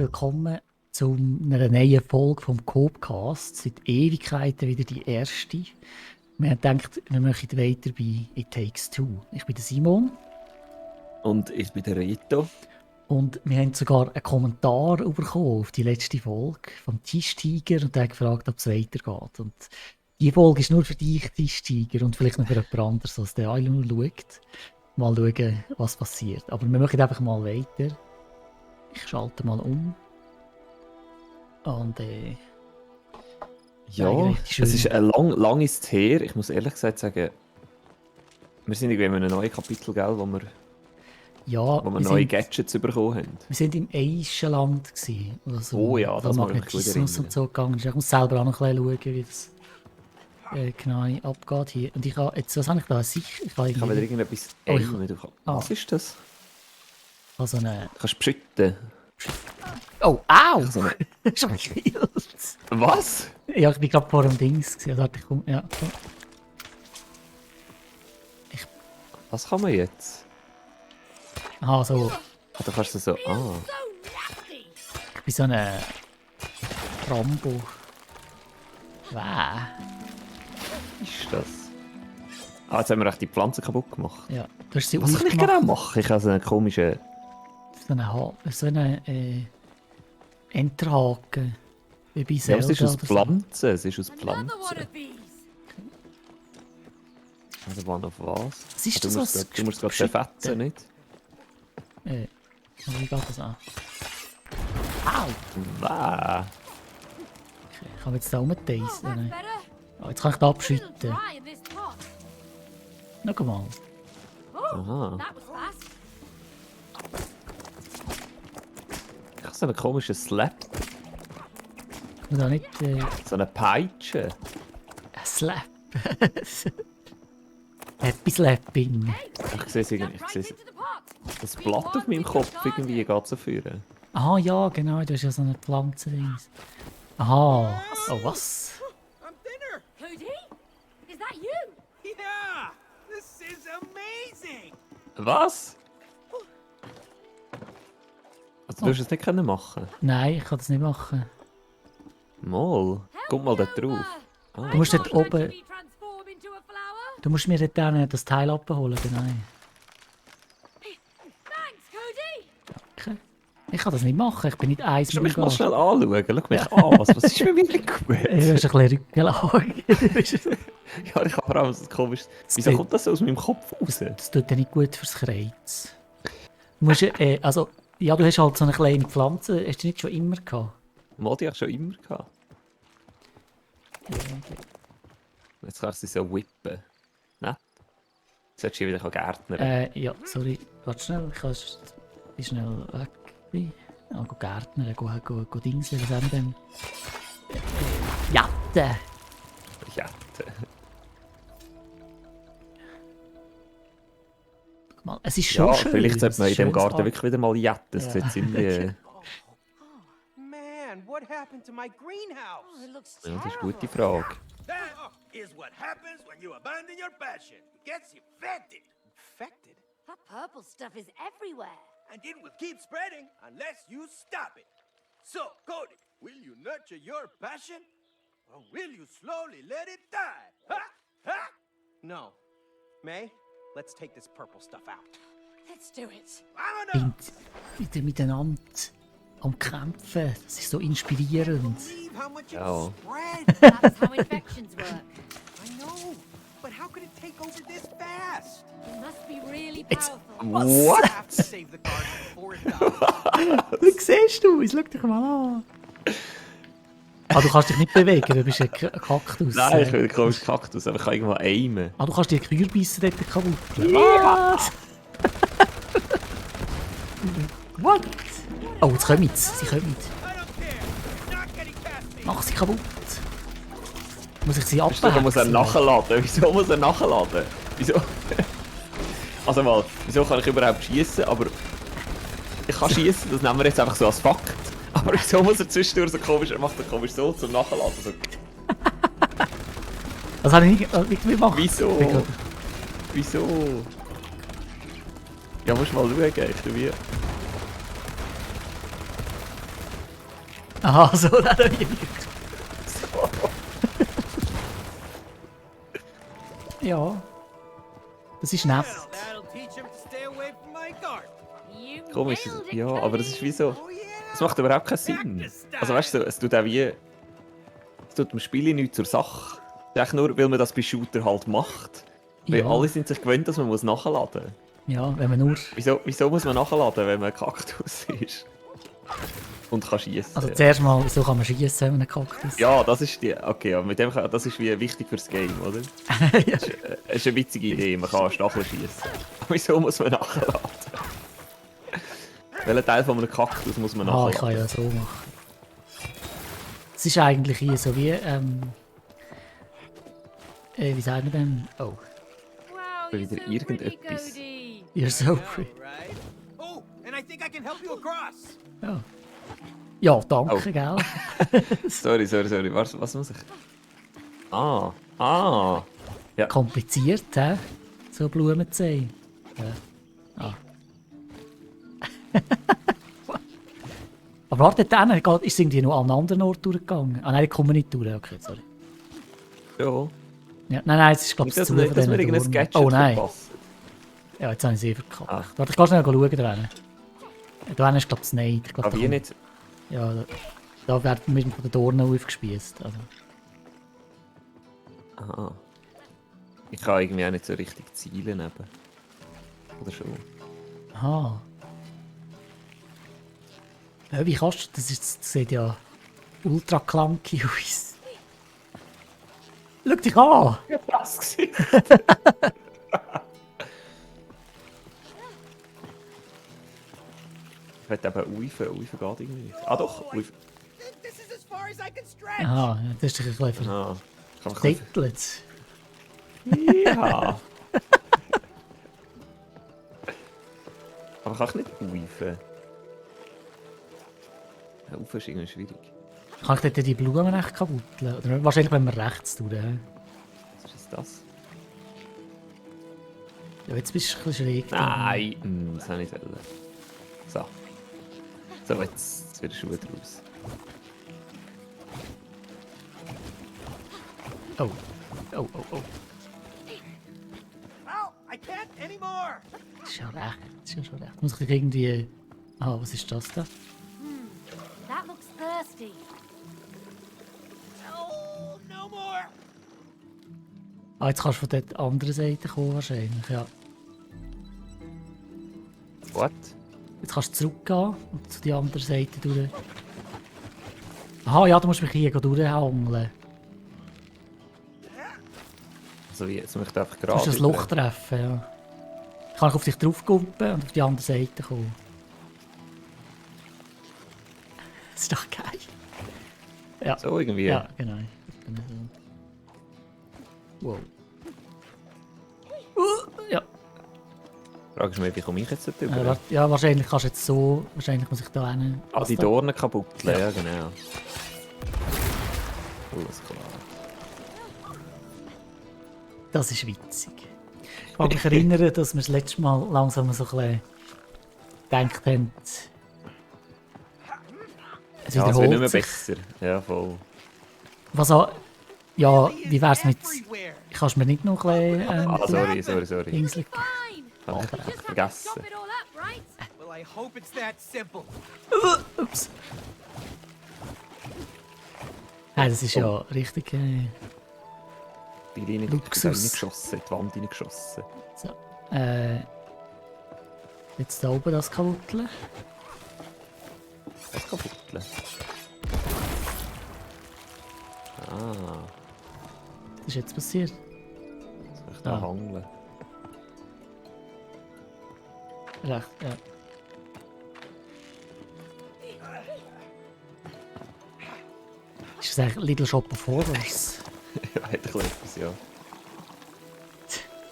willkommen zu einer neuen Folge vom Coopcast. Seit Ewigkeiten wieder die erste. Wir haben gedacht, wir machen weiter bei It Takes Two. Ich bin der Simon. Und ich bin der Rito. Und wir haben sogar einen Kommentar bekommen auf die letzte Folge vom Tischtiger und der hat gefragt, ob es weitergeht. Und die Folge ist nur für dich, Tischtiger, und vielleicht noch für jemand anderes, der alle nur schaut. Mal schauen, was passiert. Aber wir machen einfach mal weiter. Ich schalte mal um. Und ja, es ist lang ist es her. Ich muss ehrlich gesagt sagen, wir sind irgendwie in einem neuen Kapitel, gell, wo wir neue Gadgets bekommen haben. Wir sind im Eischenland gewesen. Also, oh ja, das mag ich gut erinnern. Und so gegangen. Ich muss selber auch noch ein bisschen schauen, wie das genau abgeht hier. Und ich habe jetzt, was habe ich da? Ich habe wieder irgendetwas was ist das? Also du kannst beschütten. Oh, au! Ich habe mich gekillt. Was? Ja, ich bin gerade vor dem Dings gewesen. Also, ich komm, ja. Was kann man jetzt? Aha, so. Du kannst so. Ich bin so eine Rambo. Was ist das? Ah, jetzt haben wir echt die Pflanzen kaputt gemacht. Ja, du hast sie was kann ich genau machen? Ich habe so einen komischen... So eine Enterhaken. Wie bei Zelda. Ja, es ist aus Pflanzen. Es ist aus Pflanzen. Also wann auf was? Was ist das? Du musst gerade zerfetzen, nicht? Wie geht das an? Au! Wow. Okay, ich habe jetzt da rumgeteist. Oh, jetzt kann ich da abschütten. Schau mal. Aha. Ich habe so einen komischen Slap. Da nicht, so eine Peitsche. Ein Slap. Happy Slapping. Ich sehe es irgendwie. Das Blatt auf meinem Kopf irgendwie geht so führen. Aha, ja, genau. Du hast ja so eine Pflanze. Aha. Oh, was? Cody? Is that you? Yeah! This is amazing! Was? Also, du hast es nicht machen. Nein, ich kann das nicht machen. Mal. Guck mal da drauf. Du musst dort oben... Du musst mir dort dann das Teil abholen, genau. Okay. Ich kann das nicht machen, ich bin nicht eins mit dem mich mal schnell anschauen, schau mich an, was ist mit mir nicht gut? Du hast ein bisschen Rückenlage. Ja, ich habe vor allem das komisch. Wieso kommt das aus meinem Kopf raus? Das tut ja nicht gut fürs Kreuz. Du musst, also, ja, du hast halt so eine kleine Pflanze, hast du nicht schon immer gehabt? Mal, die habe ich schon immer gehabt. Ja. Jetzt kannst du sie so whippen. Ne? Jetzt solltest du wieder gärtnern. Ja, sorry, warte schnell, ich kann schnell weg. Ja, go Gärtner, go Dingseln, was haben wir denn? Jatte! Jatte. Mal, es ist schon schön. Vielleicht sollte man in dem Garten wirklich wieder mal jatten. Das sieht ziemlich... Man, what happened to my greenhouse? Oh, it looks Ja, das ist eine terrible. gute Frage. That is what happens when you abandon your passion. It gets infected. Infected? That purple stuff is everywhere. And it will keep spreading unless you stop it. So, Cody, will you nurture your passion? Or will you slowly let it die? Ha! Ha! No. May, let's take this purple stuff out. Let's do it. I'm Wieder miteinander am Kämpfen. Das ist so inspirierend. believe how much it Ja. spread. That's how infections work. I know, but how could it take over this fast? It must be really It's- powerful. We have to save the garden before it dies. Wie siehst du es? Schau dich mal an. Ah, du kannst dich nicht bewegen, du bist ein Kaktus. Nein, ich will einen komischen Kaktus, aber ich kann irgendwo aimen. Ah, du kannst die Kürbisse dort kaputt. Ja. Was? What? Oh, jetzt kommen sie. Sie kommen. I don't care. You're not getting past me. Mach sie kaputt. Muss ich sie Verstehst du, muss er abhexen? nachladen? Wieso muss er nachladen? Wieso? Also mal, wieso kann ich überhaupt schießen? Aber ich kann schießen, das nehmen wir jetzt einfach so als Fakt. Aber wieso muss er zwischendurch so komisch, er macht so komisch so zum Nachladen. So. Das habe ich nicht gemacht. Wieso? Wieso? Ja, musst mal schauen, ich tu wie... Aha, so, das habe ich Ja. Das ist nett. Well, that'll teach him to stay away from my garden. You Komisch, nailed it, ja, aber das ist Cody. wie so. Oh yeah. Das macht überhaupt keinen Sinn. Also weißt du, es tut auch wie. Es tut dem Spiel nichts zur Sache. Es ist echt nur, weil man das bei Shooter halt macht. Weil Ja. alle sind sich gewöhnt, dass man muss nachladen muss. Ja, wenn man nur... Wieso muss man nachladen, wenn man ein Kaktus ist? Und kann schießen. Also zuerst mal, wieso kann man schießen, wenn man einen Kaktus... Ja, das ist die. Okay, aber mit dem das ist wie wichtig fürs Game, oder? ja. Das ist eine witzige Idee, man kann einen Stachel schießen. Wieso muss man nachladen? Welchen Teil von einem Kaktus muss man Ah, ich nachladen? kann ja so machen. Es ist eigentlich hier so wie, wie sagen wir denn? Oh, Wow, Wieder you're so pretty, irgendetwas. Cody. you're so pretty. Right. Oh, and I think I can help you across. Ja, ja danke, Oh. gell? Sorry. Was muss ich? Ah. Ja. Kompliziert, hä? So Blumen zu sehen. Ja. Ah. Aber warte, dann ist es irgendwie noch an einen anderen Ort durchgegangen. Ah nein, ich komme nicht durch. Okay, sorry. Ja. Ja, nein, es ist glaube Nicht, ich dass zu wir von dass wir diesen irgendein Dornen. Gadget Oh nein, verpassen. ja, jetzt habe ich sie verkackt. Ah. Warte, ich kann schnell schauen da hinten. Da hinten ist glaube ich Nein. Ich glaub, Aber da wie kommt- nicht. Ja, da wird mit von den Dornen aufgespießt. Also. Aha. Ich kann irgendwie auch nicht so richtig zielen eben. Oder schon? Aha. Ja, wie kannst du das sieht ja ultra clunky aus. Schau dich an! Ja, das gewesen. Ich hätte eben Uifen geht irgendwie nicht. Ah doch, Uifen. This is as far as I can stretch. Aha, ja, das ist dich ein bisschen Ah. Kann man ein verdittelt. bisschen- Ja. Aber kannst du nicht Uifen? Uifen ist irgendwie schwierig. Kann ich dort die Blumen echt kabutteln? Oder wahrscheinlich, wenn wir rechts tun. Ja, Was ist das? ja jetzt bist du ein bisschen schräg. da. Nein, das habe ich nicht wollen. So. So, jetzt wird der Schuh draus. Oh. Oh. Oh, I can't anymore. Das ist ja recht. Das ist ja schon recht. Muss ich irgendwie... Ah, was ist das da? That looks thirsty. Oh, no more. Ah, jetzt kannst du von der anderen Seite kommen wahrscheinlich, ja. What? Jetzt kannst du zurückgehen und zu die andere Seite durch. Aha, ja, du musst mich hier durchhangeln. Also wie, jetzt möchte ich einfach Du gerade... musst das Loch treffen, ja. Kann ich auf dich draufkumpen und auf die andere Seite kommen. Das ist doch geil. Ja, So irgendwie. ja genau. Wow. Ja, Frage ist mir, wie komme ich jetzt dort über? ja, wahrscheinlich kannst du jetzt so... Wahrscheinlich muss ich da hin. Ah, die Dornen kaputt, ja, genau. Alles klar. Das ist witzig. Ich kann mich erinnern, dass wir das letzte Mal langsam so ein bisschen gedacht haben, es Ja, es wird nicht mehr wiederholt sich. besser. Ja, voll. Was auch, ja, Really is wie wär's mit... everywhere. Kannst du mir nicht noch ein bisschen... Ah, sorry. Dingsli- Fine. Hab ich Just have to vergessen. chop it all up, right? Well, I hope it's that simple. Ups. Hey, das ist ja richtig... Die Linie Luxus. reingeschossen, in die Wand reingeschossen. so. Jetzt da oben das kabutteln. Was kaputt? Ah, Was ist jetzt passiert? soll ich da Ah. hangeln? Recht, ja. Ist das eigentlich Little Shop of Horrors? Ja, hätte ich etwas, ja.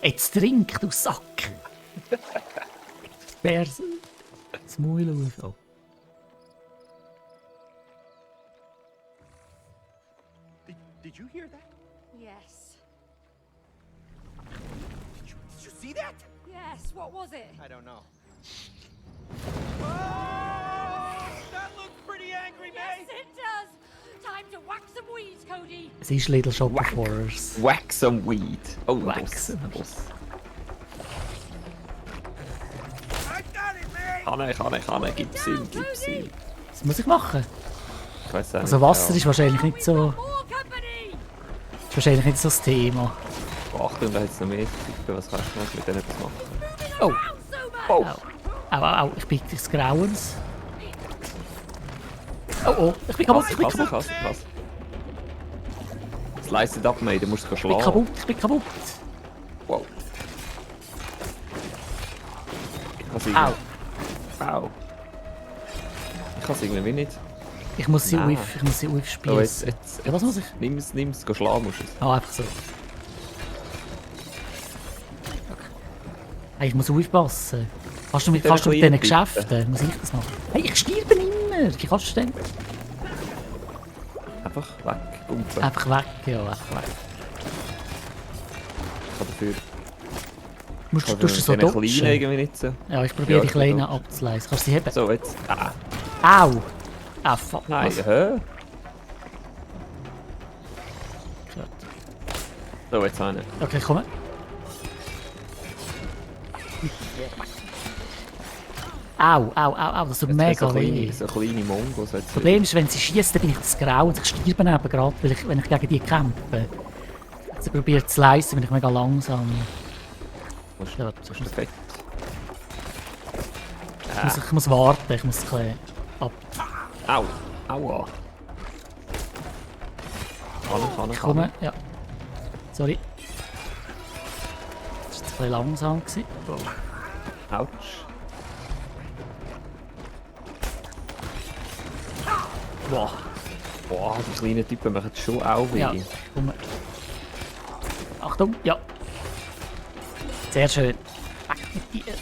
Jetzt trink, du Sack! Bär das Maul auf. Oh. Did you hear that? Yes. Did you see that? Yes, what was it? I don't know. Oh, that looked pretty angry, May. Yes, it does. Time to whack some weeds, Cody. Es ist Little Shop of Whack. Horrors. Whack some weed. Oh, Whack Boss. some. Boss. I got it, May. Kann er. Gib's ihm. Was muss ich machen? Ich weiss auch Also nicht, Wasser ja. ist wahrscheinlich nicht so... More company. Ist wahrscheinlich nicht so das Thema. Oh, Achtung, da hat es noch mehr Typen. Was kannst du noch mit denen etwas machen? Oh, Round so much. Oh! au, ich bin des Grauens. Oh, ich bin kaputt, Pass. Slice it up, mate. Du musst es ich bin schlagen. kaputt. Wow. Ich kann Au, Au. Ich kann es irgendwie nicht. ich muss sie Nein. aufspießen. So, jetzt. Ja, was muss ich? Nimm es, schlagen musst du es. Ah, einfach so. Hey, ich muss aufpassen. Kannst du mit Soll ich diesen ein bisschen Geschäften? Muss ich das machen? Hey, ich sterbe immer! Wie kannst du denn? Einfach weg. Gumpen. Einfach weg, ja, einfach weg. Ich kann dafür. Tust du so Kleinen dodgen? irgendwie nicht so. Ja, ich probiere Ja, die ich kann Kleinen dodgen. abzuleisen. Kannst du sie heben? So, jetzt. Ah. Au! Ah, fuck. Nein, was? hä? Gut. So, jetzt eine. Okay, komm. Au, das tut mega weh. So kleine Mongos. Das Problem ist, wenn sie schießt, dann bin ich das Grau und ich sterbe eben gerade, wenn ich gegen die kämpfe. Sie probiert zu leisten, bin ich mega langsam. Ja, Das ist perfekt. ich muss warten, ich muss ein bisschen ab. Au. Aua. Ich komme, ja. Sorry. Das war jetzt ein bisschen langsam. Autsch. Wow. Boah, die kleinen Typen machen schon auch weh. Ja, komm. Achtung, ja. Sehr schön. Weg mit dir.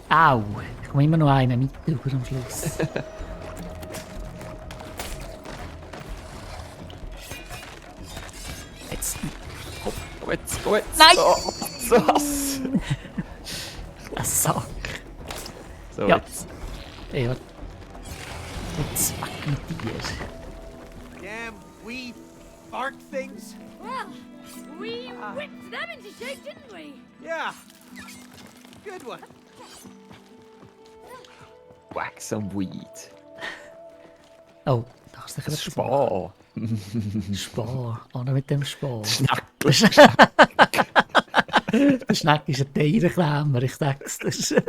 Au, ich komme immer noch einen mit über am Schluss. Jetzt. Go jetzt. Nein! So, was? Ein Sack. So, Ja. jetzt. Ja. Jetzt weg mit dir. Damn weed bark things. Well, we whipped them into shape, didn't we? Yeah. Good one. Whack some weed. Oh, da hast du Das etwas Spar. Spar. Oh, noch mit dem Spar. Schnackl. Der Schneck ist ein Tierenklemmer, ich sag's dir.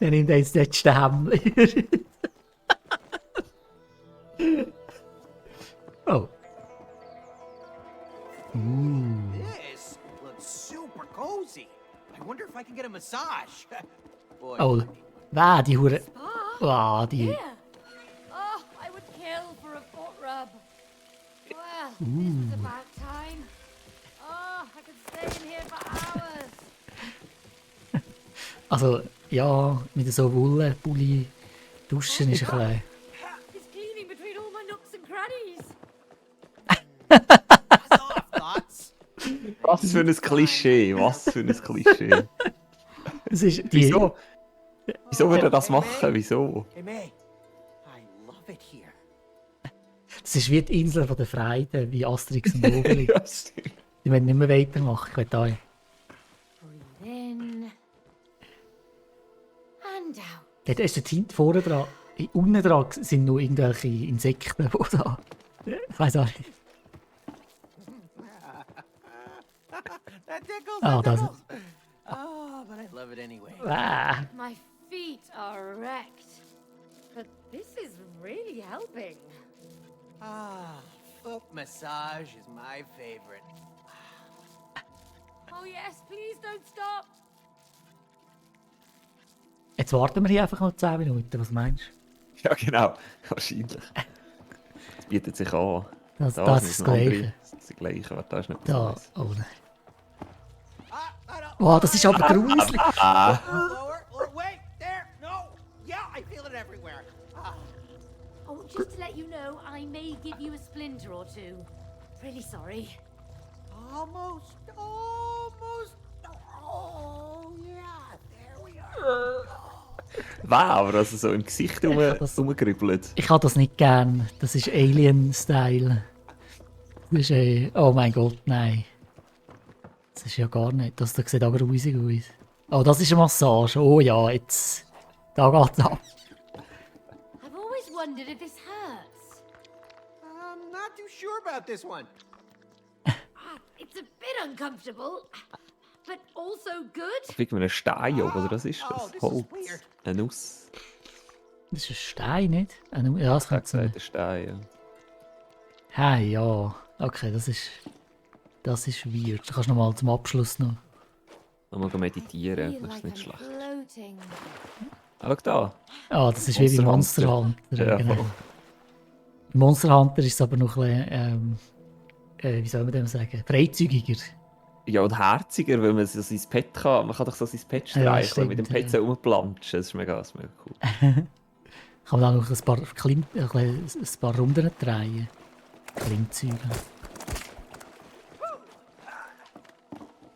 Der nimmt jetzt den letzten Hämmler. Oh. This looks super cozy. I wonder if I can get a massage. Boy, Oh. Wer, die Hure. Ah, Ah, die. here. Oh, I would kill for a foot rub. Well, this is about time. Oh, I could stay in here for hours. Also, ja, mit so Wollenpulli duschen ist ein bisschen. It's cleaning between all my nooks and crannies. pass off, thoughts. Was für ein Klischee. Was für ein Klischee. Das ist die. Wieso? Wieso würde er das machen? Wieso? Hey, May. I love it here. Das ist wie die Insel von der Freude, wie Asterix und Obelix. Ja, stimmt. Die wollen nicht mehr weitermachen, ich will da. Breathe in. And out. Dort ist der Tint vorne dran. Unten dran sind nur irgendwelche Insekten, die da. Ich weiß auch nicht. That tickles. Oh, that does it? tickles. Oh, but I love it anyway. Ah, My feet are wrecked. But this is really helping. Ah, foot massage is my favorite. Oh yes, please don't stop. jetzt warten wir hier einfach noch 10 Minuten, was meinst Ja, genau. Wahrscheinlich. Das bietet sich an. du? Das Da ist das ein andere- Gleiche. Das ist das Gleiche, aber da ist nicht Da, was oh nein. Ah, I don't. Wow, das ist aber gruselig. Lower. Wait, there. No. Yeah, I feel it everywhere. Ah. Oh, just to let you know, I may give you a splinter or two. Really sorry. Almost. Oh, yeah. There we are. aber also so im Gesicht rumgerübelt. Ich habe das nicht gern. Das ist Alien-Style. Das ist oh mein Gott, nein. Das ist ja gar nicht. Das sieht auch grusig aus. Oh, das ist eine Massage. Oh ja, jetzt. Da geht's ab. I've always wondered if this hurts. I'm not too sure about this one. It's a bit uncomfortable, but also good. Kriegen wir einen Stein oben, oder was ist Oh, das? this is Holz. weird. Eine Nuss. Das ist ein Stein, nicht? Ja, das Ich könnte sein. gesagt, ein Stein, ja. Hey, ja. Okay, das ist weird. Du kannst nochmal zum Abschluss noch. Nochmal meditieren, Feel das ist like nicht I'm schlecht. floating. Ah, schau da. Ah, das ist wie bei Monster Monster Hunter. Hunter. Ja, genau. voll. Bei Monster Hunter ist es aber noch ein bisschen, wie soll man dem sagen, freizügiger. Ja, und herziger, weil man so sein Pet kann. Man kann doch so sein Pet Ja, streicheln, stimmt, mit dem Pet ja. so rumplanschen. Das ist mega cool. Kann man auch noch ein paar Runden drehen. Klimmzüge.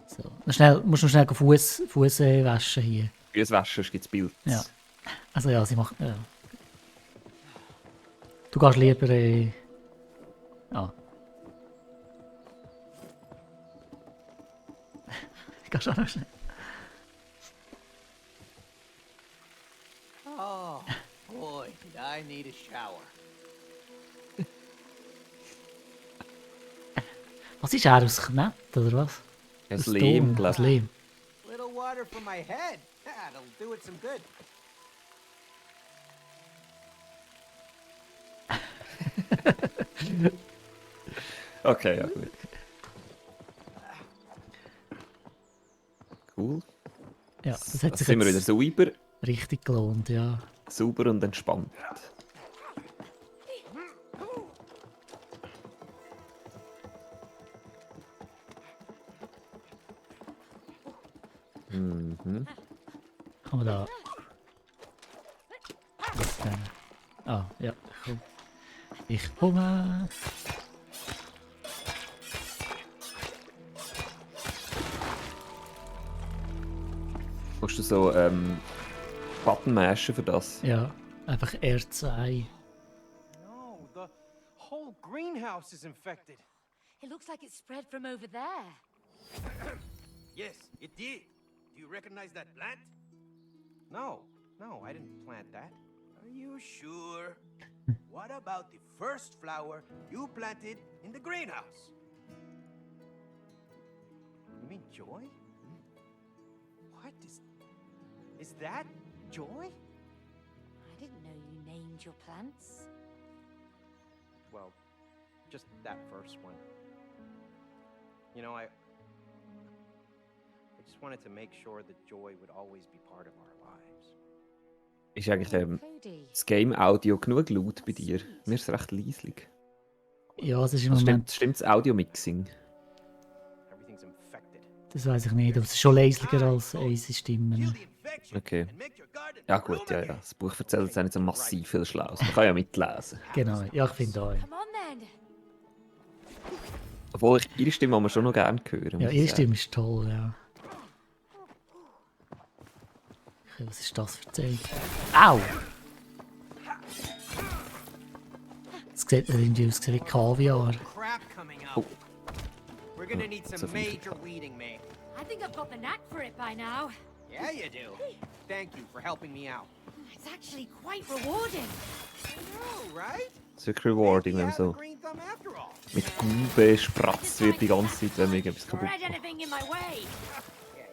So. Musst du noch schnell Fuß waschen hier. Fürs Waschen gibt es Bild. Ja. Also ja, sie macht. Ja. Du gehst lieber. Ah. Gehst auch noch schnell. Oh, boy, did I need a shower. Was ist er aus Knett oder was? Das Aus Lehm, Ton, glaube aus Lehm. Little water for my head. That'll do it some good. ich. Okay, ja gut. Cool. Ja, das hat Jetzt sich sind wir wieder jetzt sauber, richtig gelohnt, ja. sauber und entspannt. Mhm. Kann man da. Das nehmen. Ah, ja, cool. Ich komme. Musst du so Button mashen für das? Ja, einfach R2. No, the whole greenhouse is infected. It looks like it spread from over there. Yes, it did. Do you recognize that plant? No, I didn't plant that. Are you sure? What about the first flower you planted in the greenhouse? You mean Joy? What is that Joy? I didn't know you named your plants. Well, just that first one. You know, I just wanted to make sure that Joy would always be part of our lives. Ist eigentlich Cody. das Game-Audio genug laut bei dir? Mir ist es recht leislich. Ja, es ist im Also Moment. stimmt das Audio-Mixing? Everything's infected. Das weiß ich nicht, aber es ist schon leislicher als unsere Stimmen. Kill the infection Okay. and make your garden Ja gut, bloom ja, ja. again. Das Buch erzählt jetzt auch nicht so massiv viel Schlaues. Man kann ja mitlesen. Genau, ja, ich finde auch. Come on then. Obwohl ich ihre Stimme aber schon noch gerne hören. Ja, muss ihre ich sagen. Stimme ist toll, ja. Okay, was ist das für Zeichen? Au! Es sieht irgendwie aus wie Kaviar. Crap coming out. We're gonna need so some viel. major weeding, mate. I think I've got the knack for it by now. Yeah, you do. Thank you for helping me out. It's actually quite rewarding. I know, right? Es ist wirklich rewarding, wenn man Maybe I have so a green thumb after all. mit Gube spratzt wird die ganze Zeit, wenn man irgendetwas kaputt Spread macht. anything in my way. Okay.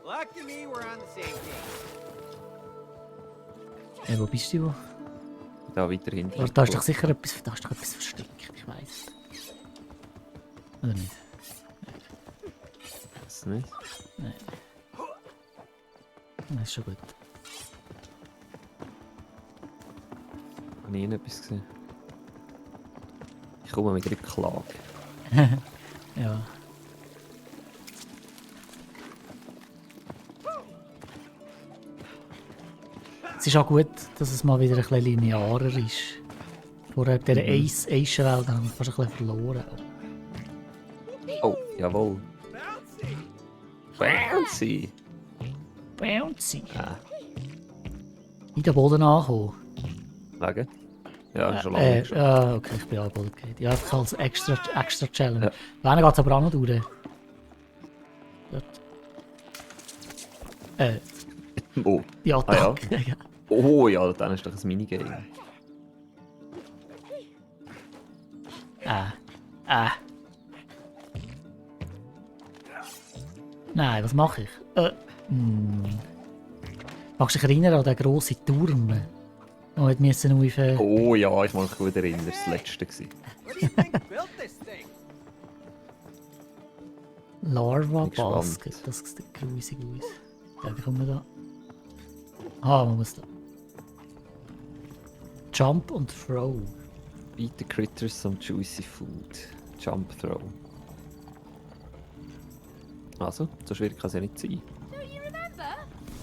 Lucky me, we're on the same page. Wo bist du? Da weiter hinten. Da ist doch sicher etwas, da ist doch etwas versteckt, ich weiß. Oder nicht? Weiß nicht. Das ist schon gut. Habe ich etwas gesehen? Ich komme mit Rückklage. Ja. Es ist auch gut, dass es mal wieder ein bisschen linearer ist. Vorher bei dieser Eisenwelt haben wir fast ein bisschen verloren. Oh, jawohl. Bouncy! Bouncy! Ah. in den Boden angekommen. Wegen? Ja, schon lange. Schon. Ja, okay, ich bin auch Boden gefallen. Ja, einfach als extra Challenge. Ja. Wenn geht es aber auch noch durch. Dort. Oh. Die Ah, ja. Attacke. Ja. Oh ja, dann ist doch ein Minigame. Nein, was mache ich? Magst du dich erinnern an den grossen Turm? Den wir müssen auf... Oh ja, ich mag mich gut erinnern, das war das letzte. Gewesen. What do you think built this thing? Larva Bin gespannt. Basket, das sieht grusig aus. Ja, wie kommen wir da? Ah, man muss da. Jump und Throw. Eat the critters some juicy food. Jump throw. Also, so schwierig kann es ja nicht sein. Do you remember?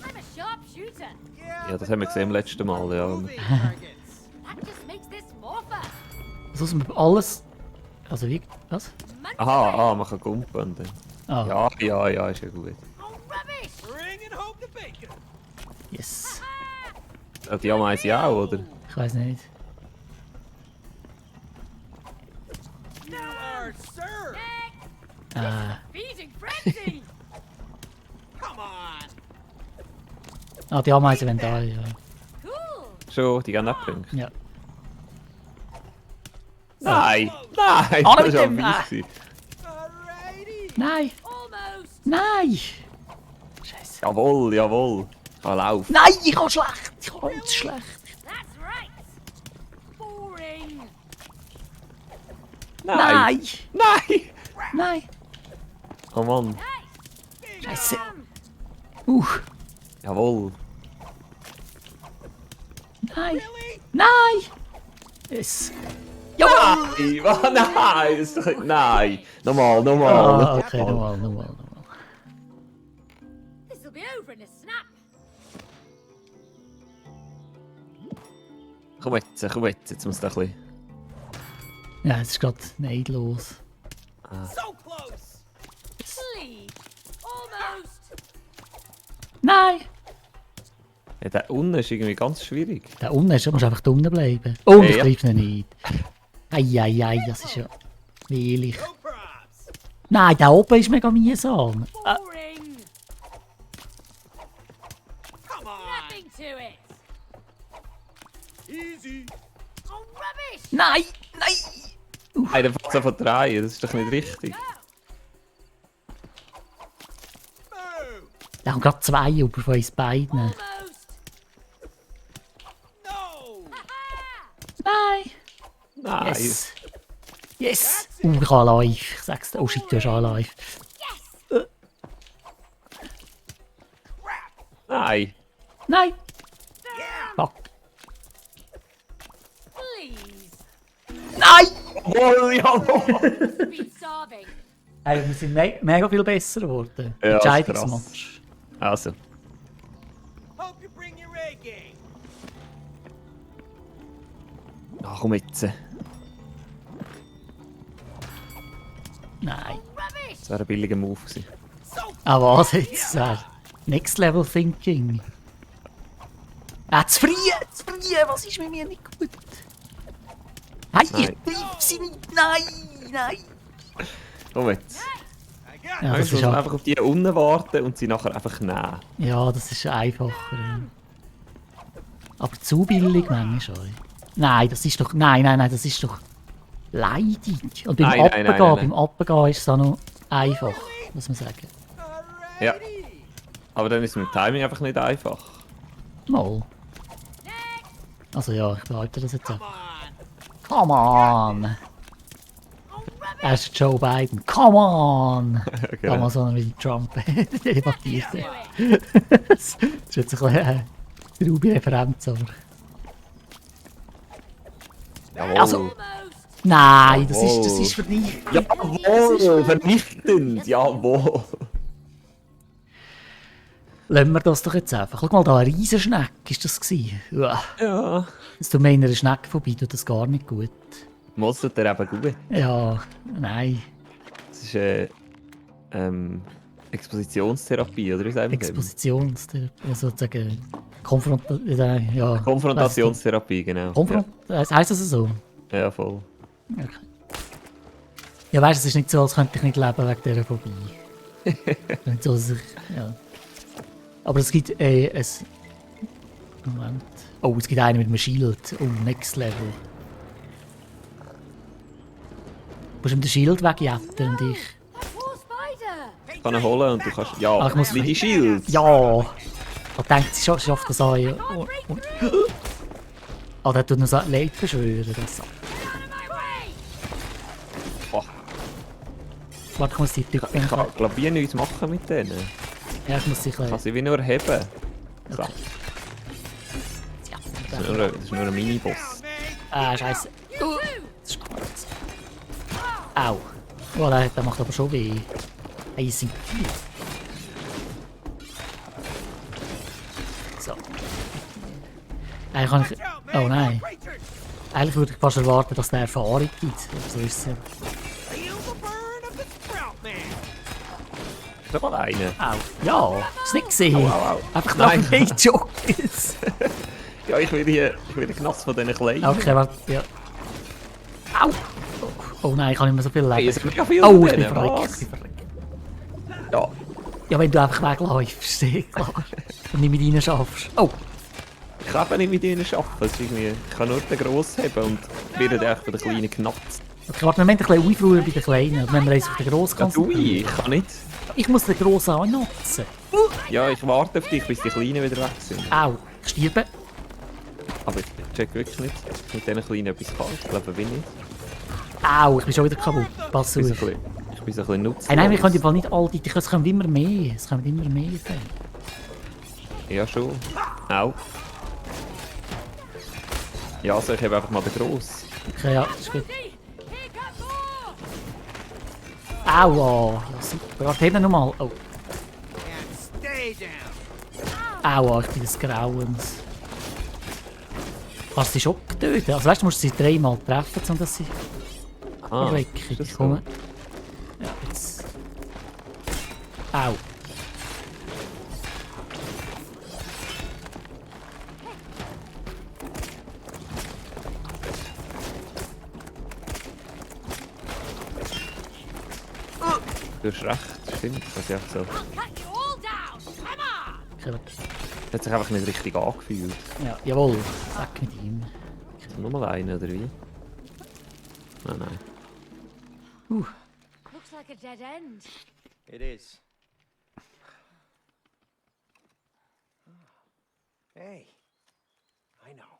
I'm a sharpshooter. Yeah, Ja, das haben wir gesehen im letzten Mal, ja. moving targets. That just makes this more fun. Also, dass man alles... Also wie... Was? Aha, man kann gumpen. Und dann. Ah, Ja, ist ja gut. Oh, rubbish! Bring and home the bacon. yes. Die Ameisen ja auch, oder? Ich weiß nicht. You are served. Feeding frenzy! Come on. Ah, die Ameisen wollen da, ja. Cool! Schon, die gehen auch Punkte. Ja. Nein! Nein! Ah, Das mit war dem- mies. gewesen. Alrighty. Nein! Almost! Nein! Scheiße. Jawohl, jawohl. Kann laufen. Nein, ich kann schlecht! Ich kann ganz schlecht. That's right! Boring! Nein! Nein! Nein! Oh Mann. Scheiße. Um, Jawohl. Nein! Nein! Yes. Jawohl! Nein! Was? Nein! Das ist doch nicht... Nein! Nochmal, Ah, nochmal. okay, nochmal. this'll be over in a snap. Komm jetzt. Jetzt muss da ein bisschen... Ja, es ist gerade neidlos. So close. Please! Almost! Nein! Ja, der unten ist irgendwie ganz schwierig. Da unten ist, musst du einfach da unten bleiben. Und ich Ja. treffe ihn nicht. Eieiei, das ist ja wehlich. No props. Nein, da oben ist mega mühsam. Boring! Come on. Nothing to it! Easy. Oh, rubbish! Nein! Hey, der fängt von drei, das ist doch nicht richtig. Move. Da haben gerade zwei über von uns beiden. Almost! No. Nein! Nein. Yes! Yes! Ich habe live. Ich sag's dir. Oh shit, du hast auch live. Nein. Nein! Fuck. Please! Nein! Jawohl. Been starving. Hey, wir sind mega viel besser geworden. Ja, Entscheidungsmatch. Also. Hope you bring your A game. Ach, komm jetzt. Nein. Rubbish! Das wäre ein billiger Move gewesen. So Ah, was jetzt? Next Level Thinking. Zu früh! Was ist mit mir nicht gut? Hey, Nein. ich bleib sie nicht! Nein! Komm jetzt. I got Ja, Du das musst ist auch, einfach auf die unten warten und sie nachher einfach nehmen. ja, das ist einfacher. Ja. Aber zu billig manchmal auch. Nein, das ist doch... Nein, das ist doch leidig. Und beim Nein, nein, nein, nein. Beim Abgehen ist es auch noch einfach, muss man sagen. Ja. alrighty. Aber dann ist es mit dem Timing einfach nicht einfach. Mal. Also ja, ich behaupte das jetzt Come auch. on. Come on! Er ist Joe Biden. Come on! Genau. Damals, als er mit Trump debattiert Do hat. it! Das ist jetzt ein bisschen eine Ruby-Referenz, aber... Jawohl. Also- Almost! Nein, das Jawohl. ist vernichtend. Jawohl, vernichtend, jawohl. Lassen wir das doch jetzt einfach. Schau mal, da ein Riesenschneck ist das gewesen. Uah. Ja. Das tut mir in einer Schnecke vorbei, tut das gar nicht gut. Muss tut dir eben gut. Ja, nein. Das ist Expositionstherapie, oder wie sagen wir dem? Expositionstherapie, sozusagen Ja. Konfrontationstherapie, genau. Heisst das so? Ja, voll. Okay. Ja, weißt du, es ist nicht so, als könnte ich nicht leben wegen dieser Phobie. Nicht so, dass ich, ja. Aber es gibt ein... Moment. Oh, es gibt einen mit einem Shield. Oh, next level. Du musst ihm den Shield wegjetten und ich... That poor spider! Ich kann ihn holen und du kannst... Ja, ich muss- wie die Shields. Ja! Ich denke, sie schafft das an. Ja. Oh, der tut noch so Leid beschwören. Das. Out of my way! Boah, Warte, ich muss die Typen... ich kann, glaube ich, nichts machen mit denen. Ja, ich muss sie Ich kann ein sie wie nur heben. So, bisschen... das ist nur ein Miniboss. Scheiße. Das ist schwarz. Au. Oh, der macht aber schon weh. Hey, sind viel. So. Eigentlich kann ich... Oh nein. Eigentlich würde ich fast erwarten, dass der Erfahrung gibt. Aber so ist es ja. Ist doch mal einer. Au. Ja, hast du nicht gesehen? Au. Einfach Nein. nach dem Jogges. Ja, ich will den Knast von diesen Kleinen. Okay, warte. Ja. Au. Oh nein, ich kann nicht mehr so viel Hey, leben. es gibt ja viel Oh, von ich bin denen, verreckt. was? Ich bin verreckt. Ja, Ja, wenn du einfach wegläufst, verstehe ich, klar. Und nicht mit ihnen schaffst. Oh, ich kann eben nicht mit ihnen arbeiten. Es ist irgendwie, ich kann nur den Grossen haben und werde dann echt von den Kleinen genutzt. okay, warte, wir müssen ein bisschen aufruhen bei den Kleinen. Oder wenn wir uns auf den Grossen Ja, du, konzentrieren. ich kann nicht. Ich muss den Grossen annutzen. Ja, ich warte auf dich, bis die Kleinen wieder weg sind. Au, ich sterbe. Aber ich check wirklich nicht, ob mit diesen Kleinen etwas falsch. Ich glaube, bin nicht. Au, ich bin schon wieder kaputt. Pass Ich bin auf. so ein bisschen nutzlos. Hey, nein, wir können im Fall nicht alle... Es kommen immer mehr. Es kommen immer mehr. Ja, schon. Au. Ja, also ich habe einfach mal den Gross. Okay, ja, ist gut. Here come more! Aua. Ja, super. Warte, heben nochmal. Oh. And stay down. Aua, ich bin des Grauens. Kannst du sie schon töten? Also weißt du, musst sie 3-mal treffen, um dass sie verrecken. ist das Ich so? komme. Ja, jetzt. Au. Du hast recht, stimmt. Das ist einfach so. I'll cut you all down! Come on! Okay, warte. Das hat sich einfach nicht richtig angefühlt. Ja, jawohl. Sag mit ihm. Ist nochmal einer, oder wie? Nein. Looks like a dead end. It is. Hey, I know.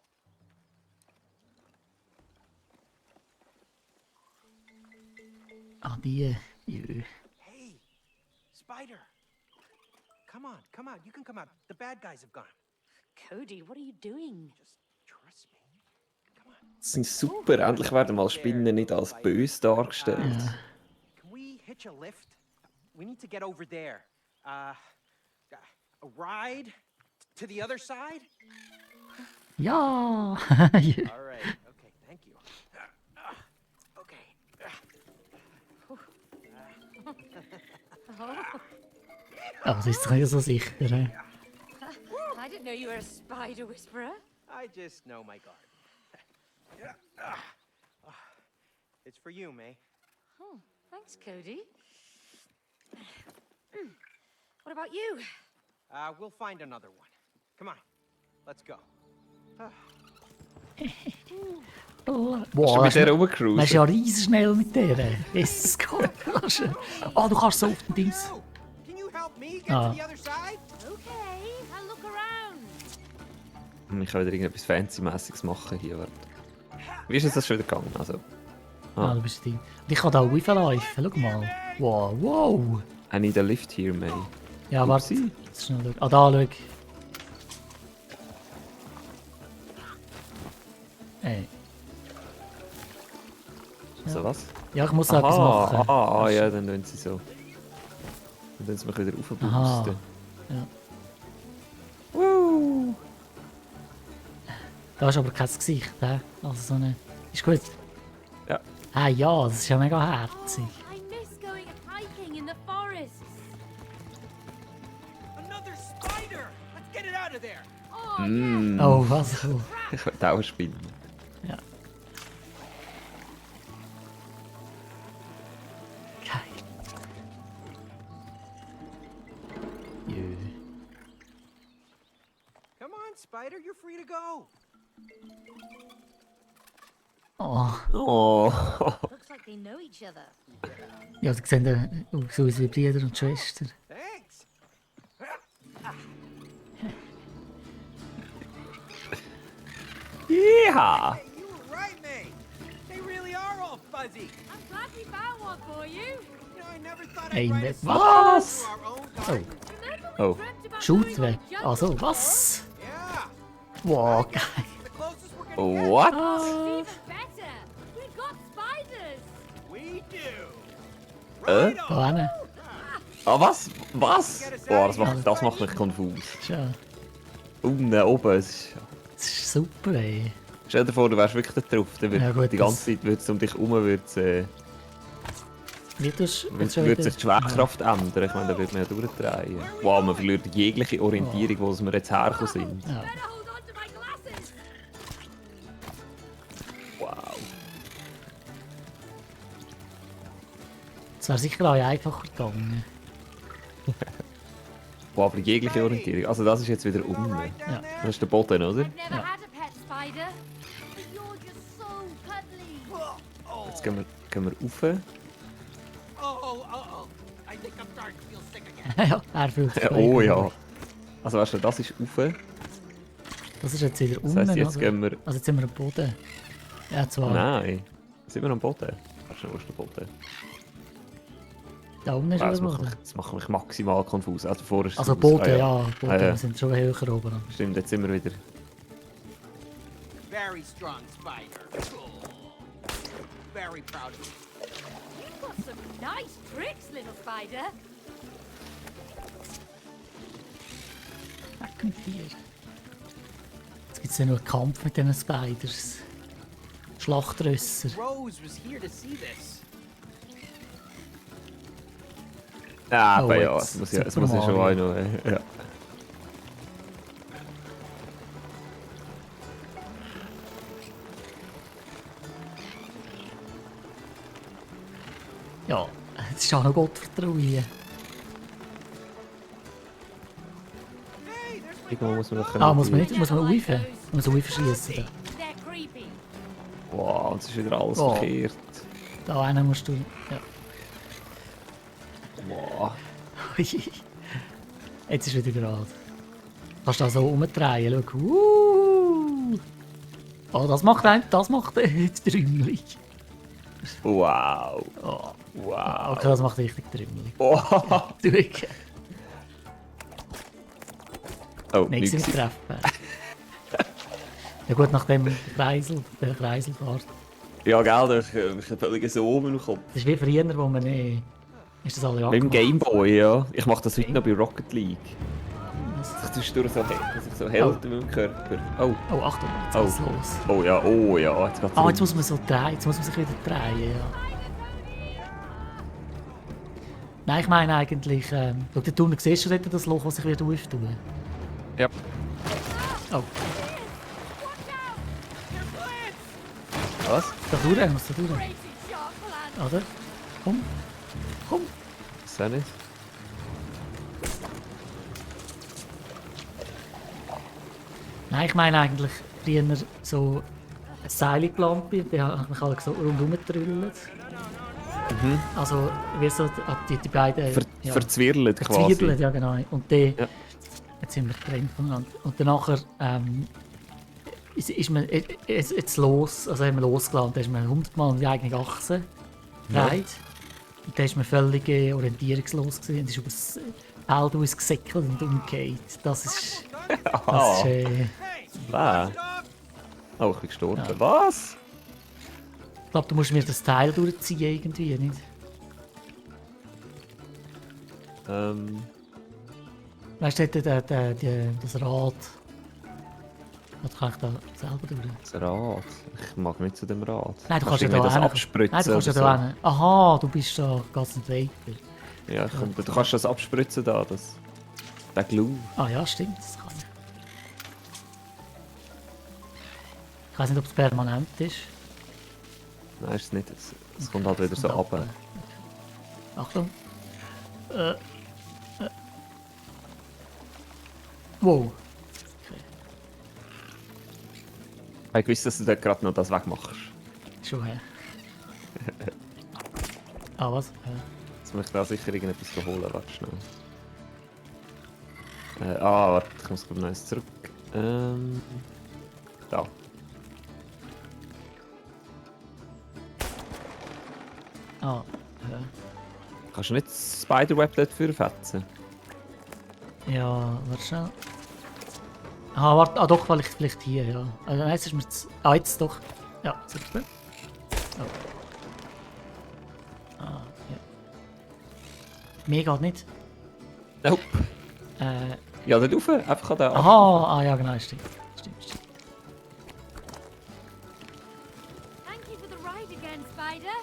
Ah, die. Jö. Hey, Spider. Come on. You can come out. The bad guys have gone. Cody, what are you doing? Just trust me. Come on. Das sind super. Endlich werden mal Spinnen nicht als böse dargestellt. Ja. Can we hitch a lift? We need to get over there. A ride to the other side? Ja. Jö. All right. Okay, thank you. Okay. Aber das ist doch nicht so sicher. He? I didn't know you were a spider whisperer. I just know my guard. It's for you, May. Oh, thanks, Cody. What about you? We'll find another one. Come on, let's go. Oh. Hast du Boah, mit der man ist rumgecruised? ja riesig schnell mit der. Es geht. Oh, du kannst so auf den Dings. You! Can you help me get Ah. to the other side? Okay, I'll look around. Ich kann wieder irgendetwas Fancy-mässiges machen hier. Warte. Wie ist das schon wieder gegangen? Also, Ah, du bist Ding. Und ich kann da rauflaufen. Schau mal. Wow, wow. I need a lift here, May. Ja, warte. Upsi. Jetzt schnell schauen. Ah, da, schau. Ey. Also was? Ja, ich muss da etwas machen. Ja, dann tun sie so. Dann tun sie mich wieder Aha. aufboosten. Ja. Woo! Da ist aber kein Gesicht, hä? Also so eine... Ist gut. Ja. Ah ja, das ist ja mega herzig. I miss going hiking in the forest. Another spider! Let's Get it out of there! Oh, Mm. Oh, was? Oh. Ich will auch spinnen. Ja. Geil. Jö. Come on, Spider, you're free to go. Oh. Oh. looks like they know each other. Ja, sie sehen so aus wie Brüder und Schwester. Thanks. Ja. Hey, you were right, May. They really are all fuzzy. I'm glad we found one for you. You know, I never thought Hey, I'd write a Nick, song was? to our own Oh. garden. Remember Oh. we dreamt about Schuld going weg. on jungle Also, before? was? Yeah. Wow, I guess geil. this is the closest we're gonna get. What? It's even better. We've got spiders. We do. Äh? Right Da on. hinten. Ah, was? Was? Boah, das macht mich konfus. Tja, Unten, oben, es ist... das ist super, ey. Stell dir vor, du wärst wirklich da drauf, dann wird Ja, gut, die ganze Zeit wird's um dich herum wird's, Wie tust wird sich die Schwerkraft ändern. Ich meine, da wird man ja durchdrehen. Wow, man verliert jegliche Orientierung, wo wir jetzt hergekommen sind. Ja. Better hold on to my glasses. Wow. Es wäre sicher auch einfacher gegangen. Wow, aber jegliche Orientierung. Also das ist jetzt wieder unten. Right down Ja. there. Das ist der Boden, oder? I've never Ja. had a pet spider. But you're just so cuddly. Oh, Jetzt gehen wir rauf. oh. I think I'm starting to feel sick again. Ja, er fühlt sich Oh gleich. ja. Also weißt du, das ist rauf. Das ist jetzt wieder Das unten, heisst, jetzt oder? gehen wir... Also jetzt sind wir am Boden. Ja, zwar. Nein. Sind wir am Boden? Warte schnell, wo ist der Boden? Da unten ist Ah, der Boden. das macht mich maximal konfus. Also vorher ist es Also aus. Boden, Ah, ja. Boden, Ah, ja. wir sind schon höher oben. aber- Stimmt, jetzt sind wir wieder... Very strong spider. Very proud of you. You've got some nice tricks, little spider. Weg mit dir. Jetzt gibt es ja noch einen Kampf mit diesen Spiders. Schlachtrösser. Rose was here to see this. Ah, Oh, aber ja, jetzt es muss ja Super schon auch Mario. noch... Ja. Ja, es ist auch noch Gottvertrauen hier. Hey, there's my Irgendwo muss man noch... Ah, muss man die- nicht, muss man Never like rauf? those. Muss man raufschiessen? They're creepy. Wow, und es ist wieder alles Oh. verkehrt. Da einen musst du. Ja. Wow. Jetzt ist wieder gerade. Kannst du da so umdrehen, schau. Oh, das macht jetzt Trümmelig. Wow. Oh, Wow. okay, das macht richtig Trümmelig. Wow. Drücken. Oh, Nichts nichts. im Treffen. Ja gut, nach dem der Kreiselfahrt. Ja, gell, ich habe völlig so oben im Kopf. Das ist wie früher, wo man nicht... Ist das alle Mit dem angemacht? Gameboy, ja. Ich mache das heute noch bei Rocket League. Dass sich durch so, dass sich so hält in meinem Körper. Oh, Oh, Achtung, jetzt Oh. geht's los. oh ja, jetzt geht's Ah, rum. jetzt muss man so drehen, jetzt muss man sich wieder drehen, ja. Nein, ich meine eigentlich, schau, da unten siehst du dort das Loch, das sich wieder auftut. Ja. Oh, Was? da durch, muss da durch, Crazy shark land. oder? Komm, komm. Was ist nicht? Nein, ich meine eigentlich früher so ein Seilplampe, die hat mich halt so rundherum getrüllt. Also, wie so die beiden... Verzwirbelt quasi. Verzwirbelt, ja genau. Und die, Ja. jetzt sind wir getrennt voneinander. Und dann nachher ist man jetzt los, also haben wir losgelassen, da ist man 100 Mal um die eigene Achse gedreht. Und dann ist man völlig orientierungslos gewesen und ist über das Feld ausgesäckelt und umgekehrt. Das ist Hey, Wer? dog. Oh, ich bin gestorben. Ja. Was? ich glaube, du musst mir das Teil durchziehen irgendwie, nicht? Weißt du, das Rad. Oder kann ich da selber durch? Das Rad. Ich mag nicht zu dem Rad. Nein, du kannst ja irgendwie da das hin. abspritzen. Nein, du kannst ja oder da hin. Aha, du bist da ganz nicht weiter. so. Ja, komm, du kannst das abspritzen da. Das. Der Glue. Ah ja, stimmt, das kann ich. Ich weiß nicht, ob es permanent ist. Nein, ist es nicht. Es kommt halt wieder so runter. Achtung. Wow. Okay. Ich wusste, dass du dort gerade noch das wegmachst. Schon her. Ah, was? Jetzt muss ich da sicher irgendetwas holen. Warte schnell. Warte, ich muss glaube ich noch eins zurück. Da. Ah, Kannst du nicht das Spiderweb dort fetzen? ja, warte schnell. Ah, warte, ah doch, vielleicht hier, ja. Also, nein, jetzt ist mir jetzt... Ah, jetzt doch. Ja, super. Oh. Ah, ja. Mehr geht nicht. Nope. Ja, dort rauf. Einfach an den Aha, ah ja, genau, stimmt. Stimmt. Thank you for the ride again, Spider.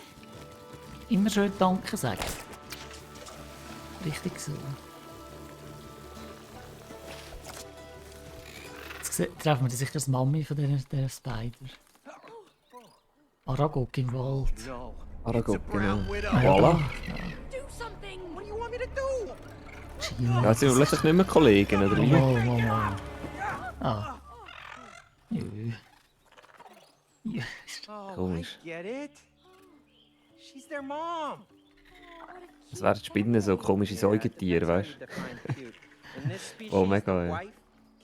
Immer schön Danke sagen. Richtig so. Jetzt treffen wir sicher das Mami von der Spider. Aragog im Wald. No. Aragog, It's a brown genau. widow. Voilà. Do something. What do you want me to do? Chill. Ja, jetzt sind wir plötzlich nicht mehr Kollegen, oder wie? Oh. Ah. Jö. Ja. Oh, Komisch. I get it. She's their mom. Das wären die Spinnen, so komische Säugetiere, weißt du? Oh, mega, ja. Wife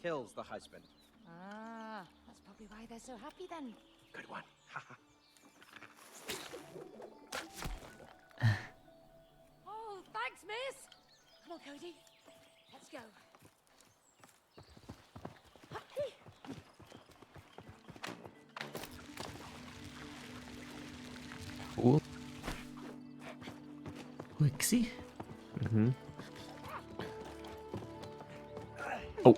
kills the husband. Ah, that's probably why they're so happy then. Good one. Haha. Oh, thanks, miss. Come on, Cody. Let's go. Cool. Gut gewesen. Oh.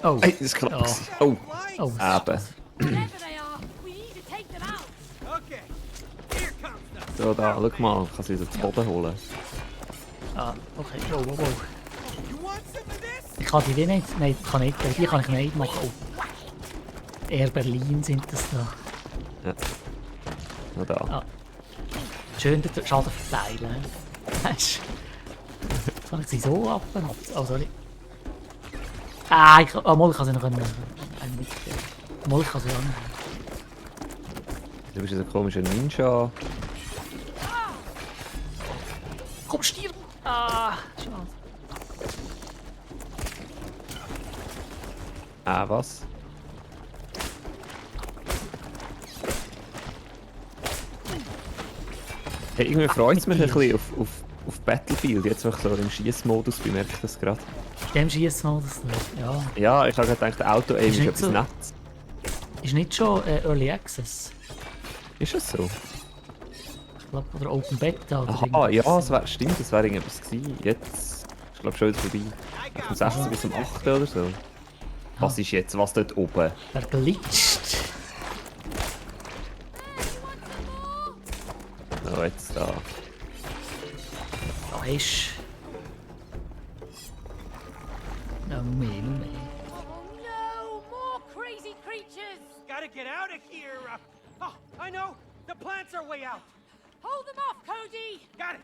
Oh. Hey, das ist knapp. Ja. Oh, Oh, eben. Wherever they are, we need to take them out. Okay. Here comes the. So, da, schau mal. Ich kann sie so zu Boden holen. Ah, okay. Wow. You want some of this? Ich kann die wie nicht. Nein, kann nicht. Die kann ich nicht machen. Oh. Air Berlin sind das da. Ja. Noch da. Ah. Schön den Schaden verteilen. Weißt du? Kann ich sie so ab? Oh, sorry. Ah, ich kann sie noch mitgeben. Mal, ich kann sie an. Du bist so ein komischer Ninja. Komm, stirb! Ah, schade. Was? Hey, irgendwie freut es mich ein bisschen auf Battlefield. Jetzt, wo ich so im Schießmodus bin, merke ich das gerade. In dem Schießmodus nicht, ja. Ja, ich habe gerade gedacht, Auto-Aim Ist ist nicht etwas so. Nettes. Ist nicht schon Early Access? Ist das so? Ich glaube, oder Open Beta oder Aha, ja, irgendwas. stimmt, das wäre irgendetwas gewesen. Jetzt ist glaube schon wieder vorbei. Vom 16 bis zum 8 oder so. Was ist jetzt, was dort oben? Der glitscht. Oh, jetzt da. Da ist... No mehr. Oh no, more crazy creatures. Gotta get out of here. Oh, I know. The plants are way out. Hold them off, Cody. Got it.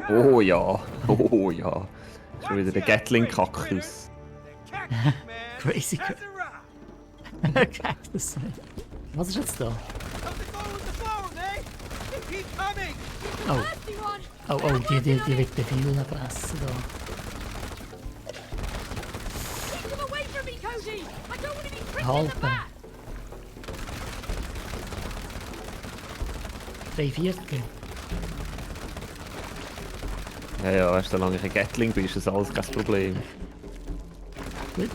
Oh ja, oh ja. Schon wieder der Gatling-Kaktus. The cactus man Crazy has arrived. Cactus. Was ist jetzt da? Something's wrong with the flowers, eh? They keep coming. Oh, Thirsty one. oh, die wird den viel fressen da. Keep them away from me, Cody. I don't want to be pricked in Halten. the back. 3/4. Ja, weißt du, solange ich ein Gatling bin, ist das alles kein Problem. Gut.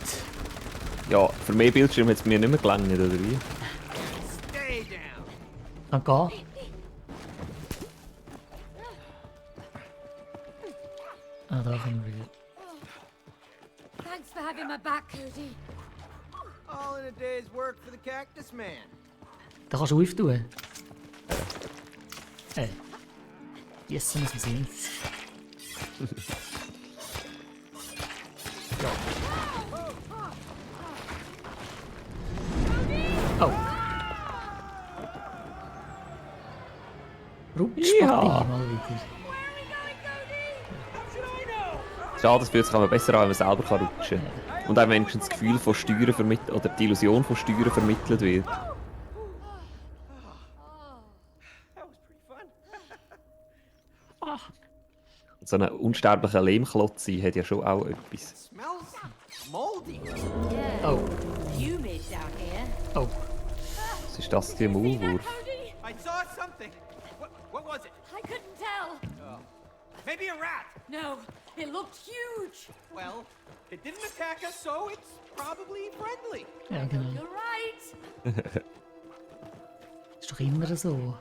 Ja, für mehr Bildschirm hat es mir nicht mehr gelangt, oder wie? Stay down. Kann gehen. Ah, da können wir wieder. Thanks for having my back, Cody. All in a day's work for the cactus man. Da kannst du auftun. Yes, müssen wir sehen. Oh. Rutschpartie Ja. mal wieder. Schade, das fühlt sich aber besser an, wenn man selber kann rutschen kann. Und auch wenigstens das Gefühl von Steuern vermittelt, oder die Illusion von Steuern vermittelt wird. That was pretty fun. Und so ein unsterblicher Lehmklotz hat ja schon auch etwas. Smells moldy. Yeah. Oh. Humid down here. Oh. Was ist das, der Maulwurf? Cody? I saw something. What was it? I couldn't tell. Maybe a rat. No, it looked huge. Well, it didn't attack us, so it's probably friendly. Ja, genau. You're right. Ist doch immer so.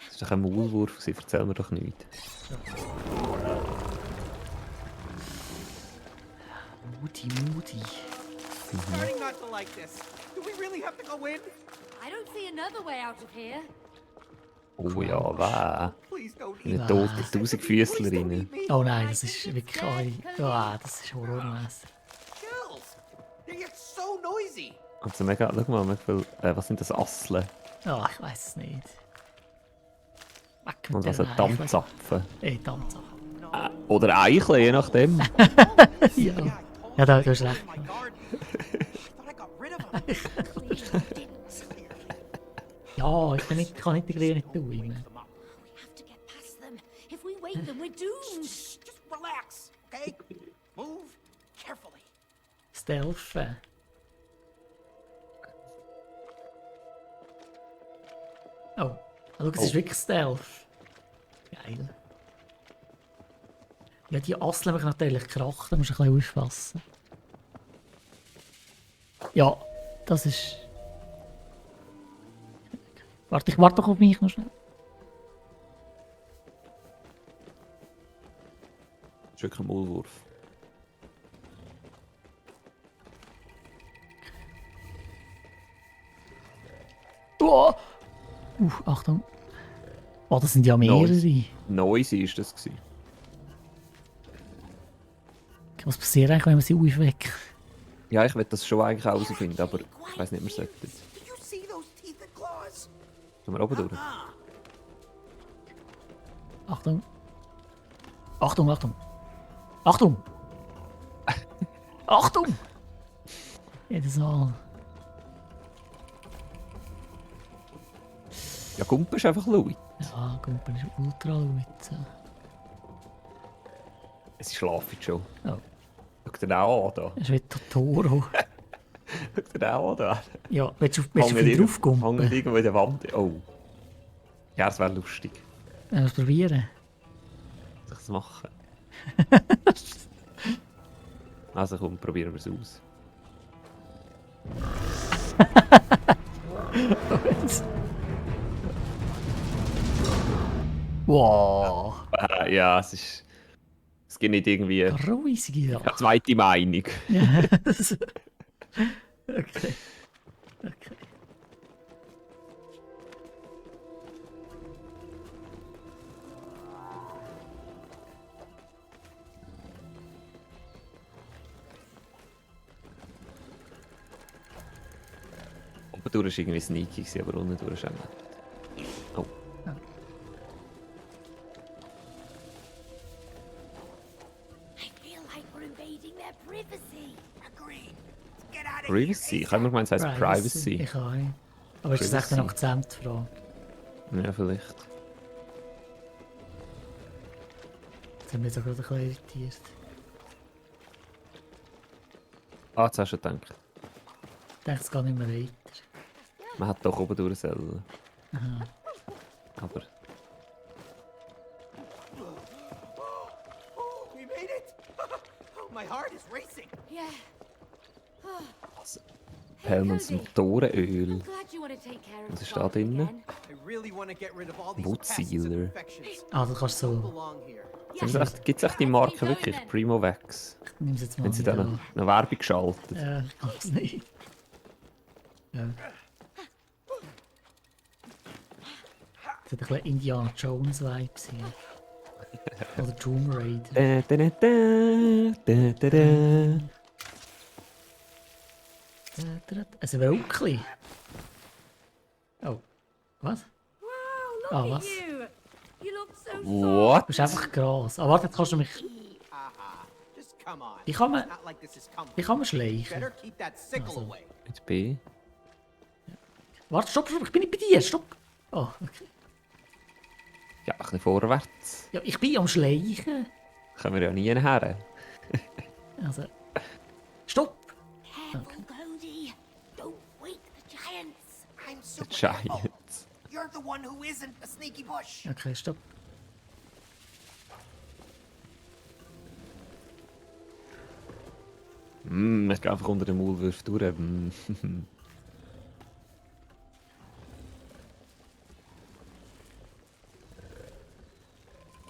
Das war doch ein Maulwurf, gewesen, erzähl mir doch nicht. Moody. Starting not to like this. Do we really have to go in? I don't see another way out of here. Oh ja, weh. Please don't Eine eat. tote Please Tausendfüßlerin. don't eat me. Oh nein, das ist wirklich... Oh, das ist horrormäßig. Chills. They get so noisy. Also mega, schau mal, mega viel, was sind das, Asseln? Ja, ich weiß es nicht. Weg mit Und was den ein Eicheln. Dampfzapfen. Ey, Dampfzapfen. Oder Eicheln, je nachdem. Ja. Ja, da hast du recht. My garden. I thought I got rid of them. Clearly you didn't. Ja, ich kann nicht die Gläser tun. We have to get past them. If we wait them, we're doomed. Just relax, okay? Move carefully. Stealthen. Oh, schau, es ist wirklich Stealth. Geil. Ja, die Asseln haben mich natürlich kracht, da musst du ein bisschen aufpassen. Ja, das ist... Warte, ich warte doch auf mich noch schnell. Das ist wirklich ein Maulwurf. Oh! Achtung. Oh, das sind ja mehrere. Noisy ist das gewesen. Was passiert eigentlich, wenn man sie aufweckt? Ja, ich will das schon eigentlich auch herausfinden, aber ich weiß nicht, wir sollten. Did you see those teeth and claws? Gehen wir oben durch? Achtung. Achtung, Achtung. Achtung! Achtung! Jedes Mal. Ja, Gumpen ist einfach laut. Ja, Gumpen ist ultra laut. So. Es schlafen schon. Oh, Schau dir den auch an, da. das ist wie Totoro. Schau dir den auch an, da. Ja, willst du auf ihn drauf Hängt gumpen? irgendwo in der Wand. Oh. Ja, das wäre lustig. Was probieren? Soll ich das machen? Also komm, probieren wir es aus. Wow. Ja, es ist... Es gibt nicht irgendwie eine Gruusige Sache. zweite Meinung. Ja, das- okay. Okay. Oben durch war irgendwie sneaky, gewesen, aber unten durch ist auch nett. Oh. I feel like we're invading their privacy. Agreed. Let's get out of Privacy? Ich habe immer gemeint, es heisst Privacy. Ich auch. Aber ist das echt eine Privacy. Akzentfrage? Ja, vielleicht. Das hat mich jetzt auch gerade ein bisschen irritiert. Ah, jetzt hast du gedacht. Ich denke, es geht nicht mehr weiter. Man hat doch oben durch sollen. Aha. Aber... We made it. Oh, my heart is racing. Yeah. Hellmans Motorenöl. I'm glad you want to take care of Was ist Scarlet da drin? again. I really want to get rid of all these Wood pests and sealer. infections. Ah, das kannst du so. Belong here. Gibt es echt die Marke wirklich? Primovax? Ich nehme es jetzt mal Haben sie da wieder eine Werbung geschaltet? Ja, ich kann es nicht. Ja. Das hat ein bisschen Indiana Jones Vibes hier. Oder Tomb Raider. Ein Wölkli. Oh, was? Wow, look Ah, at was? you. You look so soft. What? Das ist einfach Gras. Aber warte, jetzt kannst du mich... Haha. Just come on. Ich kann mir- It's not like this is comfort. Ich kann mir schleichen. Better keep that sickle Also. away. Jetzt B. Warte, stopp, ich bin nicht bei dir, stopp. Oh, okay. Ja, ein bisschen vorwärts. Ja, ich bin am Schleichen. Kommen wir ja nie her. Also... Stopp! Careful, Cody. Don't wake the giants. I'm The super Giants. You're the one who isn't a sneaky bush. Okay, stopp. Ich gehe einfach unter den Maulwurf durch.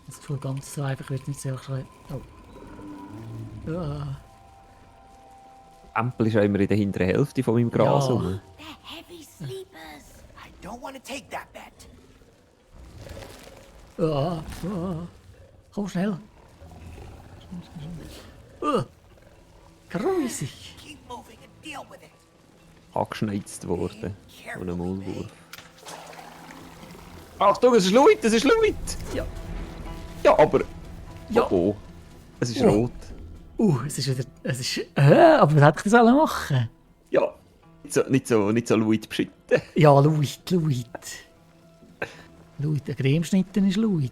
Das Gefühl, ganz so einfach wird nicht sehr schnell. Oh. Ah. Ampel ist ja immer in der hinteren Hälfte von meinem Gras Ja. rum. They're heavy sleepers. I don't want to take that bet. Ah. Ah. Komm schnell. Grusig. Keep moving and deal with it. Angeschneizt worden von einem Maulwurf. Achtung, es ist Leute, es ist Leute! Ja. Ja, aber... Ja. Oh, oh. Es ist Oh. rot. Es ist wieder. Es ist. Aber was hätte ich das alle machen? Ja. Nicht so Leute beschitten. Ja, Luit. Der Cremeschnitten ist Luit.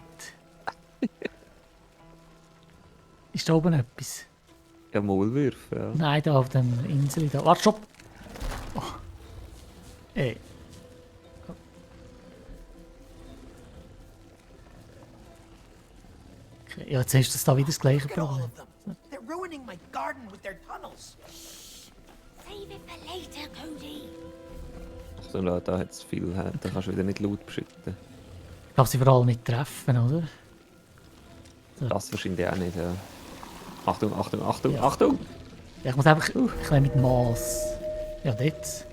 Ist da oben etwas? Ja, Maulwürfe, ja. Nein, da auf dem Insel. Da. Warte, stopp! Oh. Ey. Okay, ja, jetzt hast du da wieder das gleiche Look at all Problem. of them. They're ruining my garden with their tunnels. Save it for later, Cody. Achtung, da hat es viel. Da kannst du wieder nicht laut beschütten. Ich darf sie vor allem nicht treffen, oder? Das wahrscheinlich auch nicht, ja. Achtung, Achtung, Achtung, Ja. Achtung! Ja, ich muss einfach ein bisschen mit Maß. Ja, dort.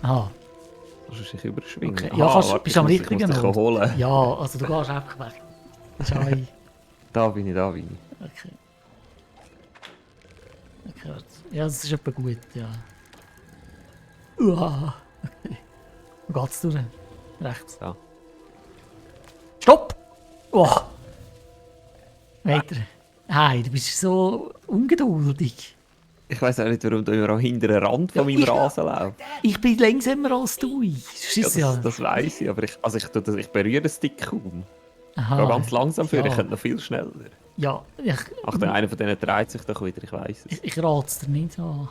Aha. Kannst du dich überschwingen? Okay. Ja, kannst, warte, bist du am ich muss richtigen dich Ort? holen. Ja, also du gehst einfach weg. Schei. Da bin ich. Okay. Okay, warte. Ja, das ist etwa gut, ja. Uah. Okay. Wo geht's durch? Rechts. Da. Stopp! Oh. Weiter. Hey, du bist so ungeduldig. Ich weiss auch nicht, warum du immer am hinteren Rand von meinem Rasen läufst. Ich bin langsamer als du. Das Ja, ist ja. das weiss ich, aber ich berühre den Stick kaum. Ich Aha. gehe ganz langsam für, Ja. ich könnte noch viel schneller. Ja, Achtung, einer von denen dreht sich doch wieder, ich weiss es. ich rate es dir nicht an.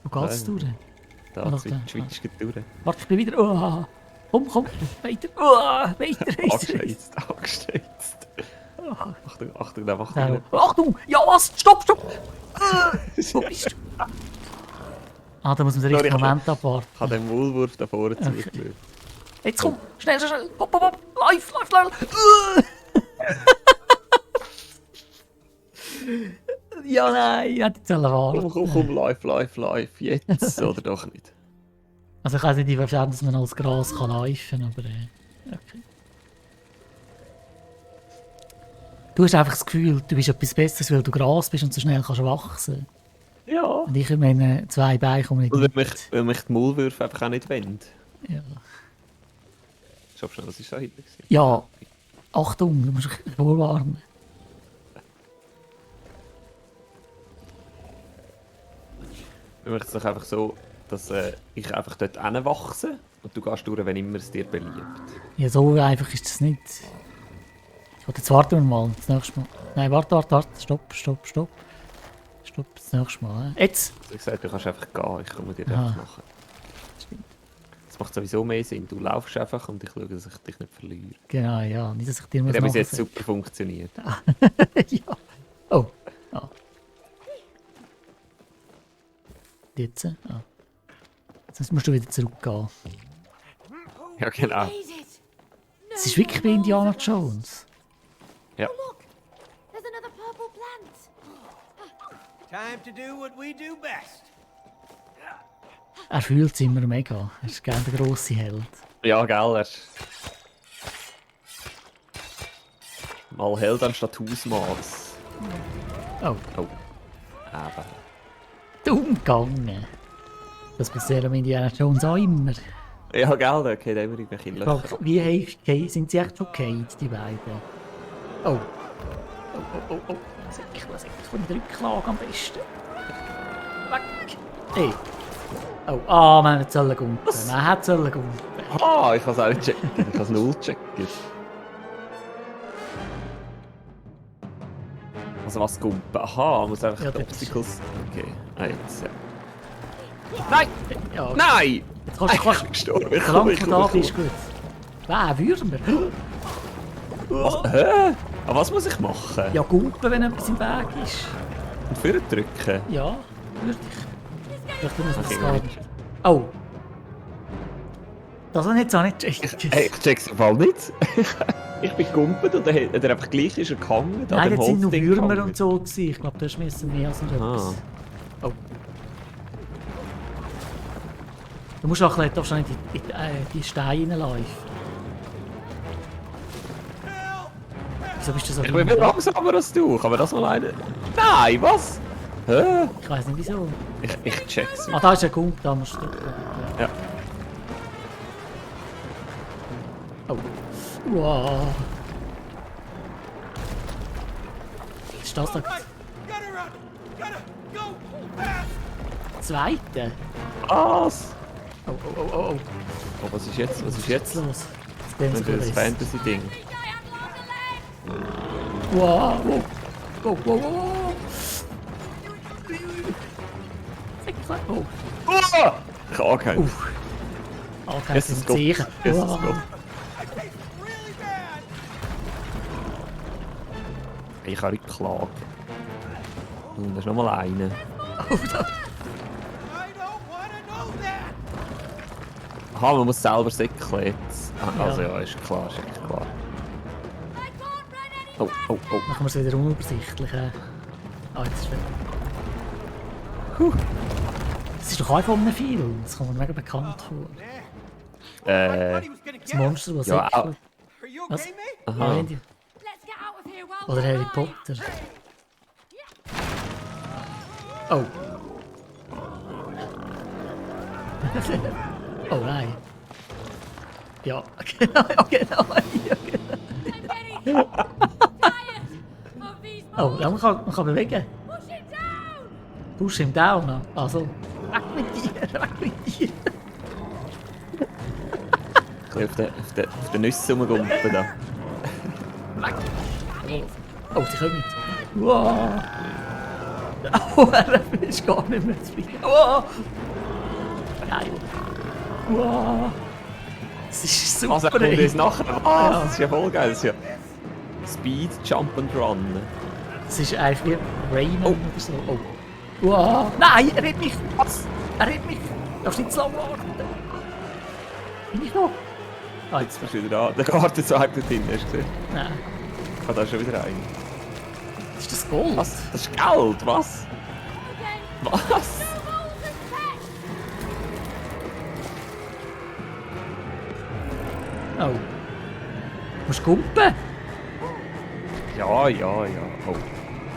Wo geht's Nein. durch? Da, Ah, die da. Schweiz geht durch. Warte, ich bin wieder. Oh. Komm, weiter. Oh, weiter. Angesteizt, angesteizt. Achtung, Achtung, da macht Ja. er. Achtung! Ja, was? Stopp! Wo bist du? Ah, da muss man den Sorry, richtigen ich Moment abwarten. Ich habe den Maulwurf da vorne zugelassen. Jetzt komm! Schnell! Hopp! Live! Ja, nein, ich hätte jetzt warten. Komm, live, jetzt oder doch nicht. Also ich weiß nicht, inwiefern dass man als Gras kann laufen, aber okay. Du hast einfach das Gefühl, du bist etwas Besseres, weil du Gras bist und so schnell kannst wachsen. Ja. Und ich in meinen 2 Beinen komme nicht Und weit. weil mich die Maulwürfe einfach auch nicht wollen. Ja. Schau schnell, was ist da hinten? Ja, Achtung, du musst dich vorwarnen. Wir machen es doch einfach so, dass ich einfach dort hinwachse und du gehst durch, wenn immer es dir beliebt. Ja, so einfach ist das nicht. Warte, jetzt warten wir mal, das nächste Mal. Nein, warte, stopp. Stopp, das nächste Mal. Jetzt! Also ich sage, du kannst einfach gehen, ich komme dir Aha. einfach nachher. Das macht sowieso mehr Sinn, du laufst einfach und ich schaue, dass ich dich nicht verliere. Genau, ja, nicht, dass ich dir muss Das hat bis jetzt nachsehen. super funktioniert. Ja. Oh, ah. Jetzt? Ah. Jetzt musst du wieder zurückgehen. Ja, genau. Made it. Es ist wirklich wie Indiana Jones. Ja. Look, there's another purple plant. Time to do what we do best. Er fühlt es immer mega. Er ist gerne der grosse Held. Ja, gell, All Held anstatt Hausmaß. Oh, Oh. Eben. dumm gegangen. Das passiert am Indiana Jones auch immer. Ja, gell, da geht immer irgendwelche Ich Löcher. frage, wie häufig sind sie echt schon gefallen, die beiden? Oh. Oh. Was ich von der Rücklage am besten? Weg! Hey! Oh, man hat sollen gumpen. Man hat sollen gumpen. Ah, ich kann es auch nicht checken. Ich kann es null checken. Also was gumpen? Aha, man muss einfach Ja, die das- Obstacles... Okay, jetzt, ja. Nein! Ja, Nein! jetzt kannst Ich bin gestorben. Ich solange komme, du da bist, gut. Wer, Würmer? Was? Hä? Aber was muss ich machen? Ja, gumpen, wenn etwas im Weg ist. Und Führer drücken? Ja, würde ich. Vielleicht muss man Okay, das gar gut. nicht. Oh! Das habe ich jetzt auch nicht gecheckt. Hey, ich check's im Fall nicht. Ich bin gegumpelt und dann hat er einfach gleich ist er gehangen. Nein, dem jetzt sind nur Holzding Würmer gehangen. und so gewesen. Ich glaube, das müssen mehr als noch etwas. Oh. Du musst auch darfst auch nicht in die Steine reinlaufen. Wieso bist du so Ich bin viel langsamer als du. Kann man das mal eine... Nein, was? Hä? Ich weiß nicht wieso. Ich check's. Ah, da ist ein Gump, da musst du drücken. Ja. Oh. Wow. Ist das da? Right, get her up! Gotta go fast! Zweite? Was? Oh. Oh, was ist jetzt? Was ist jetzt? Los. Jetzt Das gehen ist sie das raus. Fantasy-Ding. Wow. Wow. Oh. Ah! Ich habe angehängt. Okay, Jesus sind Gott. sicher. Jesus Wow. Gott. Really bad! Ich habe Rückklage. Und da ist nochmal einer. Oh, da. I don't wanna know that! Aha, man muss selber säckeln jetzt. Ah, also Ja. ja, ist klar, ist echt klar. I can't run any Oh. Machen wir es wieder unübersichtlich. Ah, jetzt ist wieder. Das ist doch auch von einem Film. Das kommt mir mega bekannt vor. I thought he was gonna Das get us. Monster, das Ja, säckelt. Are you Was? okay, mate? Aha. Ah, Let's get out of here while Oder we're Harry alive. Potter. Oh. Oh nein. Ja, genau. I'm getting tired of these Oh, ja, man kann bewegen. Push it down! Push him down. Also, weg mit dir, weg mit dir. Ich bin auf den Nüssen rumgumpen da. Oh, sie können nicht. Wow. Oh, er ist gar nicht mehr zu fliegen. Wow. Geil. Wow. Das ist super. Was, er kommt ey. jetzt nachher? Was? Das ist ja voll geil. Das ist ja Speed, Jump and Run. Es ist einfach wie Rayman oder so. Oh. Wow. Nein, er hat mich. Was? Er hat mich. Darfst nicht so lange warten. Bin ich noch? Ah, Jetzt bist du wieder da. Der Garten zeigt dort hinten, hast du gesehen? Nein. Ah, da ist schon wieder ein. Ist das Gold? Was? Das ist Geld, was? Again, Was? rolls and pet! Oh. Musst du gumpen? Ja. Oh.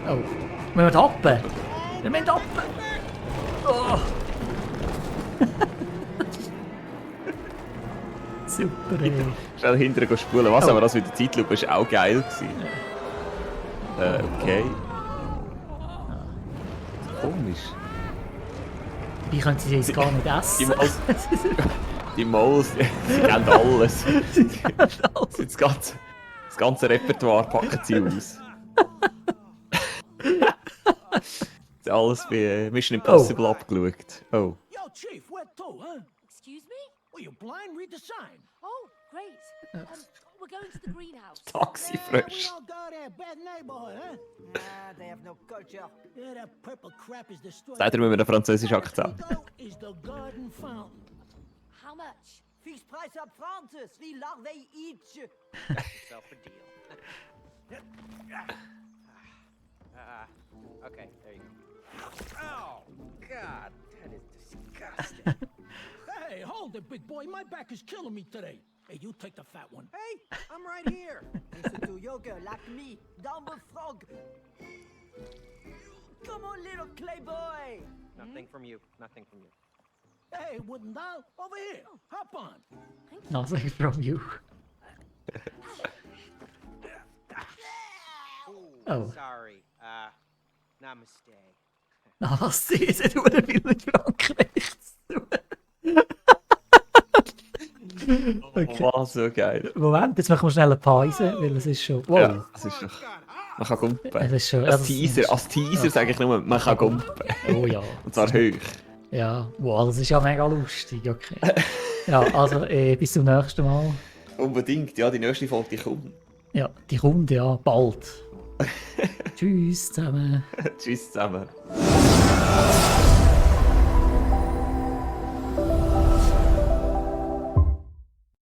Oh. Müssen wir tappen? Wir müssen tappen. Oh. Super, ey. Schnell hinterher spulen. Was, Oh. aber das mit der Zeitlupe war auch geil. Okay. Komisch. Wie können sie jetzt gar nicht Die essen? Maus, die Maus, sie kennen alles. Das ganze Repertoire packen sie aus. Jetzt alles bei Mission Impossible abgeschaut. Oh. Yo, Chief, where to, huh? Excuse me? Well, you blind? Read the sign. Oh, great. We're going to the greenhouse. Taxi We fresh. all go there, bad neighborhood, huh? Nah, they have no culture. Yeah, that purple crap is destroyed. Sagt er mit einem französischen Akzent. Is the garden fountain. How much? Fix price up Francis. 3 larvae each. Self a deal. Okay, there you go. Oh, God, that is disgusting. Hey, hold it, big boy. My back is killing me today. Hey, you take the fat one. Hey, I'm right here. Listen to yoga like me, Dumble Frog. Come on, little clay boy. Nothing from you. Nothing from you. Hey, wooden doll, over here. Hop on. Nothing from you. Oh. Sorry. Namaste. Na, was ist das? Du in Frankreich zu. Okay. Oh, so geil. Moment, jetzt machen wir schnell eine Pause, weil es ist schon... Wow. Ja, das ist doch... Man kann gumpen. Es ist schon... Als Teaser sage ich nur, man kann gumpen. Oh ja. Und zwar hoch. Ja, wow, das ist ja mega lustig, okay. Ja, also bis zum nächsten Mal. Unbedingt, ja, die nächste Folge die kommt. Ja, die kommt ja bald. Tschüss zusammen. Tschüss zusammen.